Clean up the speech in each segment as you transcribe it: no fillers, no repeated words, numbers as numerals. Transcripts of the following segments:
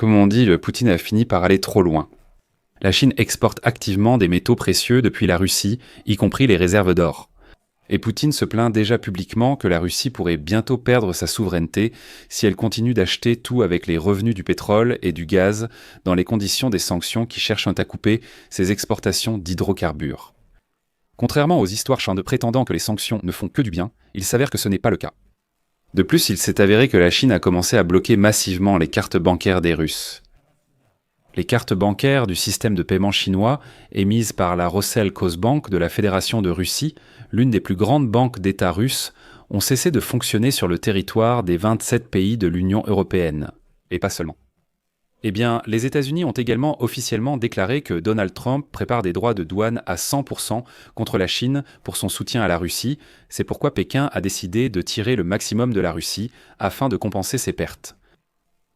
Comme on dit, le Poutine a fini par aller trop loin. La Chine exporte activement des métaux précieux depuis la Russie, y compris les réserves d'or. Et Poutine se plaint déjà publiquement que la Russie pourrait bientôt perdre sa souveraineté si elle continue d'acheter tout avec les revenus du pétrole et du gaz dans les conditions des sanctions qui cherchent à couper ses exportations d'hydrocarbures. Contrairement aux histoires chantes prétendant que les sanctions ne font que du bien, il s'avère que ce n'est pas le cas. De plus, il s'est avéré que la Chine a commencé à bloquer massivement les cartes bancaires des Russes. Les cartes bancaires du système de paiement chinois, émises par la Rossel-Khozbank de la Fédération de Russie, l'une des plus grandes banques d'État russes, ont cessé de fonctionner sur le territoire des 27 pays de l'Union européenne. Et pas seulement. Eh bien, les États-Unis ont également officiellement déclaré que Donald Trump prépare des droits de douane à 100% contre la Chine pour son soutien à la Russie. C'est pourquoi Pékin a décidé de tirer le maximum de la Russie afin de compenser ses pertes.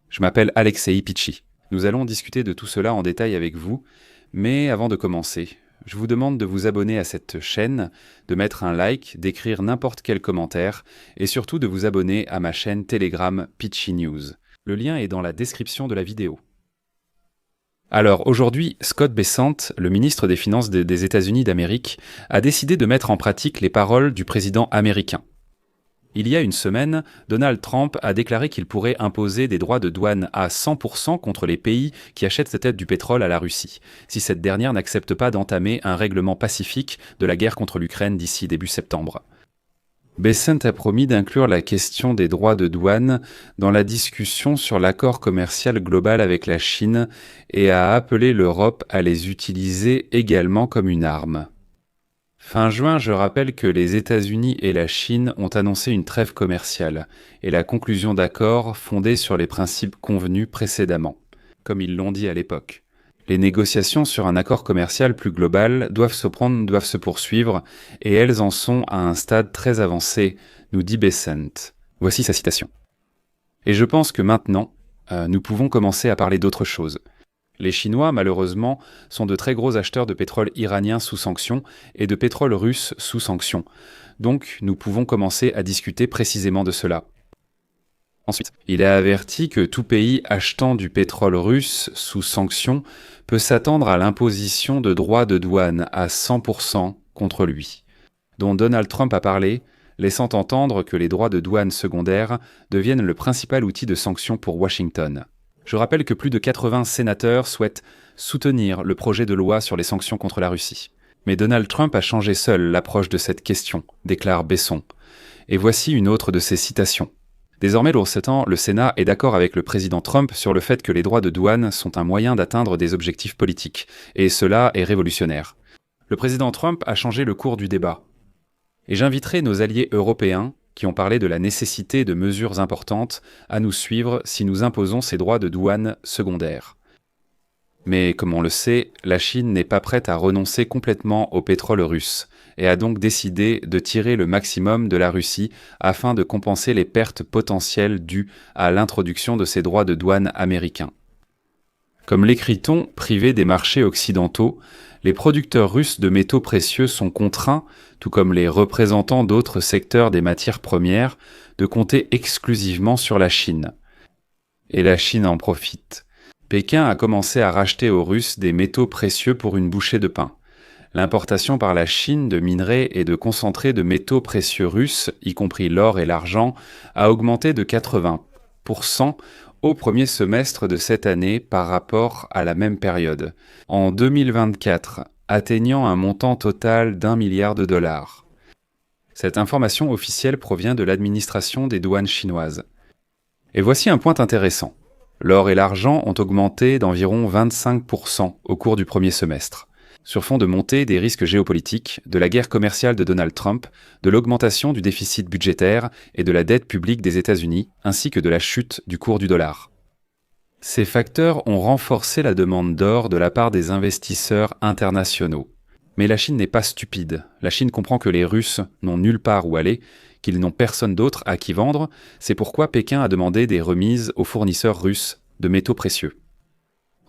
Je m'appelle Alexei Pichi. Nous allons discuter de tout cela en détail avec vous, mais avant de commencer, je vous demande de vous abonner à cette chaîne, de mettre un like, d'écrire n'importe quel commentaire et surtout de vous abonner à ma chaîne Telegram Pichi News. Le lien est dans la description de la vidéo. Alors aujourd'hui, Scott Bessent, le ministre des Finances des États-Unis d'Amérique, a décidé de mettre en pratique les paroles du président américain. Il y a une semaine, Donald Trump a déclaré qu'il pourrait imposer des droits de douane à 100% contre les pays qui achètent cette aide du pétrole à la Russie, si cette dernière n'accepte pas d'entamer un règlement pacifique de la guerre contre l'Ukraine d'ici début septembre. Bessent a promis d'inclure la question des droits de douane dans la discussion sur l'accord commercial global avec la Chine et a appelé l'Europe à les utiliser également comme une arme. Fin juin, je rappelle que les États-Unis et la Chine ont annoncé une trêve commerciale et la conclusion d'accords fondés sur les principes convenus précédemment, comme ils l'ont dit à l'époque. Les négociations sur un accord commercial plus global doivent se poursuivre, et elles en sont à un stade très avancé, nous dit Bessent. Voici sa citation. Et je pense que maintenant, nous pouvons commencer à parler d'autre chose. Les Chinois, malheureusement, sont de très gros acheteurs de pétrole iranien sous sanction et de pétrole russe sous sanction. Donc, nous pouvons commencer à discuter précisément de cela. Ensuite, il a averti que tout pays achetant du pétrole russe sous sanction peut s'attendre à l'imposition de droits de douane à 100% contre lui, dont Donald Trump a parlé, laissant entendre que les droits de douane secondaires deviennent le principal outil de sanction pour Washington. Je rappelle que plus de 80 sénateurs souhaitent soutenir le projet de loi sur les sanctions contre la Russie. Mais Donald Trump a changé seul l'approche de cette question, déclare Besson. Et voici une autre de ses citations. Désormais, le Sénat est d'accord avec le président Trump sur le fait que les droits de douane sont un moyen d'atteindre des objectifs politiques, et cela est révolutionnaire. Le président Trump a changé le cours du débat. Et j'inviterai nos alliés européens, qui ont parlé de la nécessité de mesures importantes, à nous suivre si nous imposons ces droits de douane secondaires. Mais comme on le sait, la Chine n'est pas prête à renoncer complètement au pétrole russe, et a donc décidé de tirer le maximum de la Russie afin de compenser les pertes potentielles dues à l'introduction de ces droits de douane américains. Comme l'écrit-on, privés des marchés occidentaux, les producteurs russes de métaux précieux sont contraints, tout comme les représentants d'autres secteurs des matières premières, de compter exclusivement sur la Chine. Et la Chine en profite. Pékin a commencé à racheter aux Russes des métaux précieux pour une bouchée de pain. L'importation par la Chine de minerais et de concentrés de métaux précieux russes, y compris l'or et l'argent, a augmenté de 80% au premier semestre de cette année par rapport à la même période, en 2024, atteignant un montant total d'1 milliard de dollars. Cette information officielle provient de l'administration des douanes chinoises. Et voici un point intéressant. L'or et l'argent ont augmenté d'environ 25% au cours du premier semestre, sur fond de montée des risques géopolitiques, de la guerre commerciale de Donald Trump, de l'augmentation du déficit budgétaire et de la dette publique des États-Unis, ainsi que de la chute du cours du dollar. Ces facteurs ont renforcé la demande d'or de la part des investisseurs internationaux. Mais la Chine n'est pas stupide. La Chine comprend que les Russes n'ont nulle part où aller, qu'ils n'ont personne d'autre à qui vendre. C'est pourquoi Pékin a demandé des remises aux fournisseurs russes de métaux précieux.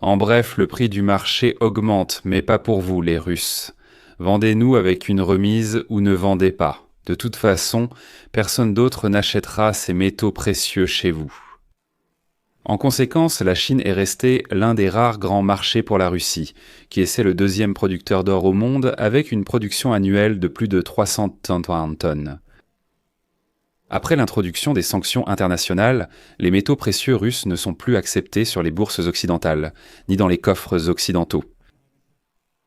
En bref, le prix du marché augmente, mais pas pour vous, les Russes. Vendez-nous avec une remise ou ne vendez pas. De toute façon, personne d'autre n'achètera ces métaux précieux chez vous. En conséquence, la Chine est restée l'un des rares grands marchés pour la Russie, qui essaie le deuxième producteur d'or au monde avec une production annuelle de plus de 330 tonnes. Après l'introduction des sanctions internationales, les métaux précieux russes ne sont plus acceptés sur les bourses occidentales, ni dans les coffres occidentaux.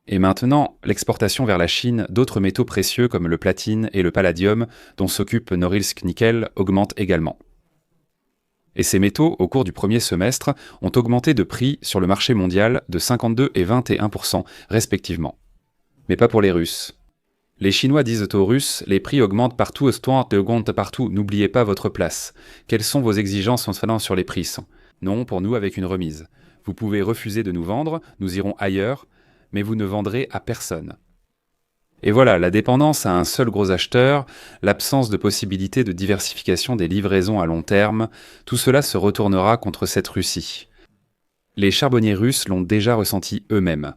Et maintenant, l'exportation vers la Chine d'autres métaux précieux comme le platine et le palladium, dont s'occupe Norilsk Nickel, augmente également. Et ces métaux, au cours du premier semestre, ont augmenté de prix sur le marché mondial de 52 et 21% respectivement. Mais pas pour les Russes. Les Chinois disent aux Russes, les prix augmentent partout, augmentent partout, n'oubliez pas votre place. Quelles sont vos exigences concernant sur les prix? Non, pour nous avec une remise. Vous pouvez refuser de nous vendre, nous irons ailleurs, mais vous ne vendrez à personne. Et voilà, la dépendance à un seul gros acheteur, l'absence de possibilité de diversification des livraisons à long terme, tout cela se retournera contre cette Russie. Les charbonniers russes l'ont déjà ressenti eux-mêmes.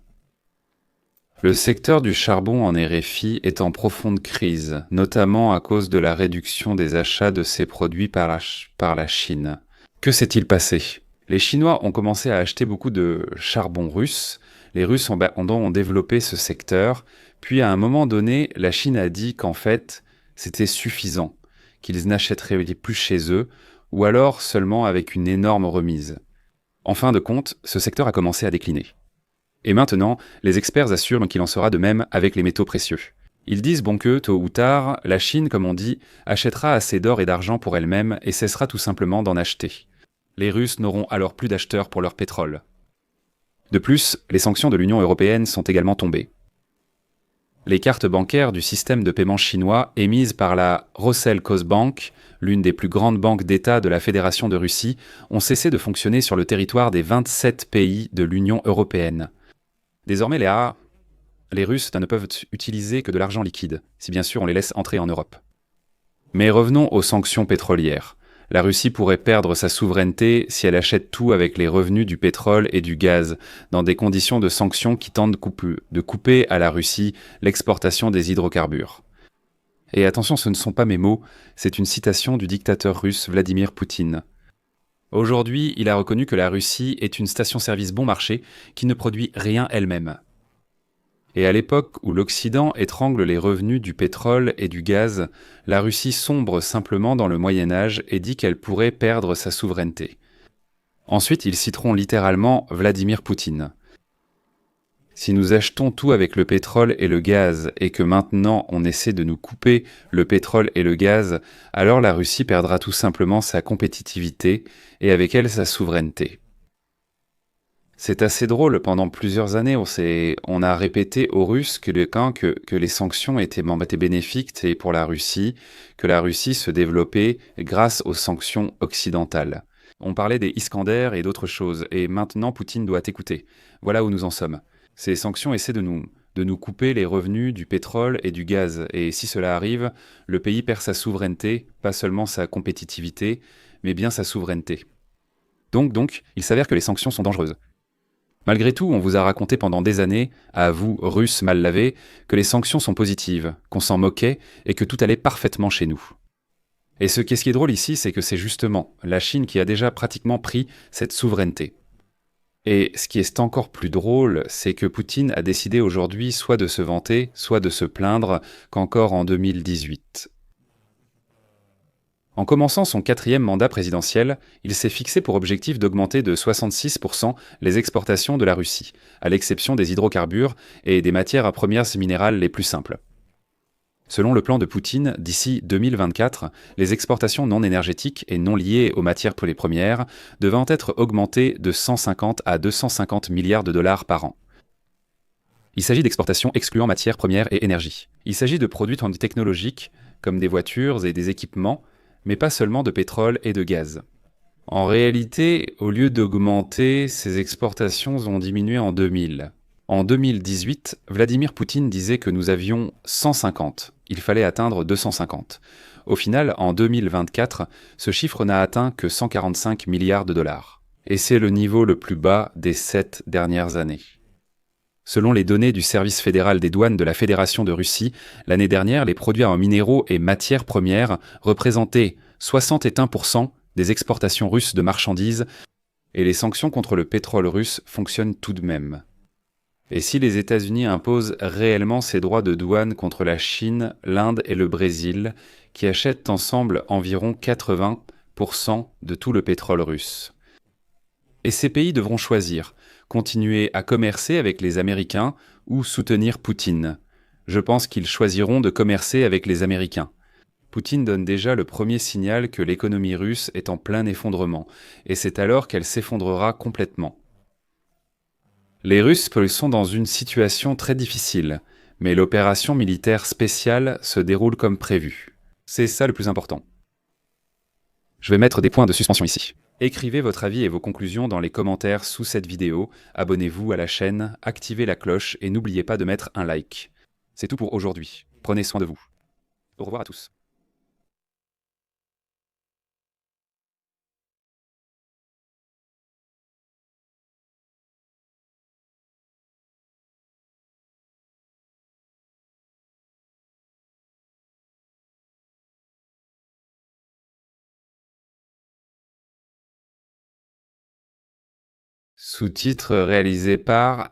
Le secteur du charbon en RFI est en profonde crise, notamment à cause de la réduction des achats de ces produits par la Chine. Que s'est-il passé? Les Chinois ont commencé à acheter beaucoup de charbon russe. Les Russes ont développé ce secteur, puis à un moment donné, la Chine a dit qu'en fait, c'était suffisant, qu'ils n'achèteraient plus chez eux, ou alors seulement avec une énorme remise. En fin de compte, ce secteur a commencé à décliner. Et maintenant, les experts assurent qu'il en sera de même avec les métaux précieux. Ils disent bon que, tôt ou tard, la Chine, comme on dit, achètera assez d'or et d'argent pour elle-même et cessera tout simplement d'en acheter. Les Russes n'auront alors plus d'acheteurs pour leur pétrole. De plus, les sanctions de l'Union européenne sont également tombées. Les cartes bancaires du système de paiement chinois émises par la Rossel-Cosbank, l'une des plus grandes banques d'État de la Fédération de Russie, ont cessé de fonctionner sur le territoire des 27 pays de l'Union européenne. Désormais, les Russes ne peuvent utiliser que de l'argent liquide, si bien sûr on les laisse entrer en Europe. Mais revenons aux sanctions pétrolières. La Russie pourrait perdre sa souveraineté si elle achète tout avec les revenus du pétrole et du gaz, dans des conditions de sanctions qui tentent de couper à la Russie l'exportation des hydrocarbures. Et attention, ce ne sont pas mes mots, c'est une citation du dictateur russe Vladimir Poutine. Aujourd'hui, il a reconnu que la Russie est une station-service bon marché qui ne produit rien elle-même. Et à l'époque où l'Occident étrangle les revenus du pétrole et du gaz, la Russie sombre simplement dans le Moyen-Âge et dit qu'elle pourrait perdre sa souveraineté. Ensuite, ils citeront littéralement Vladimir Poutine. Si nous achetons tout avec le pétrole et le gaz et que maintenant on essaie de nous couper le pétrole et le gaz, alors la Russie perdra tout simplement sa compétitivité et avec elle sa souveraineté. C'est assez drôle, pendant plusieurs années, on a répété aux Russes que les sanctions étaient bénéfiques pour la Russie, que la Russie se développait grâce aux sanctions occidentales. On parlait des Iskander et d'autres choses, et maintenant Poutine doit écouter. Voilà où nous en sommes. Ces sanctions essaient de nous couper les revenus du pétrole et du gaz, et si cela arrive, le pays perd sa souveraineté, pas seulement sa compétitivité, mais bien sa souveraineté. Donc, il s'avère que les sanctions sont dangereuses. Malgré tout, on vous a raconté pendant des années, à vous, Russes mal lavés, que les sanctions sont positives, qu'on s'en moquait et que tout allait parfaitement chez nous. Et ce qui est drôle ici, c'est que c'est justement la Chine qui a déjà pratiquement pris cette souveraineté. Et ce qui est encore plus drôle, c'est que Poutine a décidé aujourd'hui soit de se vanter, soit de se plaindre qu'encore en 2018. En commençant son 4e mandat présidentiel, il s'est fixé pour objectif d'augmenter de 66% les exportations de la Russie, à l'exception des hydrocarbures et des matières premières minérales les plus simples. Selon le plan de Poutine, d'ici 2024, les exportations non énergétiques et non liées aux matières premières devant être augmentées de 150 à 250 milliards de dollars par an. Il s'agit d'exportations excluant matières premières et énergie. Il s'agit de produits technologiques, comme des voitures et des équipements, mais pas seulement de pétrole et de gaz. En réalité, au lieu d'augmenter, ces exportations ont diminué en 2000. En 2018, Vladimir Poutine disait que nous avions 150. Il fallait atteindre 250. Au final, en 2024, ce chiffre n'a atteint que 145 milliards de dollars. Et c'est le niveau le plus bas des 7 dernières années. Selon les données du service fédéral des douanes de la Fédération de Russie, l'année dernière, les produits en minéraux et matières premières représentaient 61% des exportations russes de marchandises Et les sanctions contre le pétrole russe fonctionnent tout de même. Et si les États-Unis imposent réellement ces droits de douane contre la Chine, l'Inde et le Brésil, qui achètent ensemble environ 80% de tout le pétrole russe. Et ces pays devront choisir, continuer à commercer avec les Américains ou soutenir Poutine. Je pense qu'ils choisiront de commercer avec les Américains. Poutine donne déjà le premier signal que l'économie russe est en plein effondrement, et c'est alors qu'elle s'effondrera complètement. Les Russes sont dans une situation très difficile, mais l'opération militaire spéciale se déroule comme prévu. C'est ça le plus important. Je vais mettre des points de suspension ici. Écrivez votre avis et vos conclusions dans les commentaires sous cette vidéo, abonnez-vous à la chaîne, activez la cloche et n'oubliez pas de mettre un like. C'est tout pour aujourd'hui. Prenez soin de vous. Au revoir à tous. Sous-titres réalisés par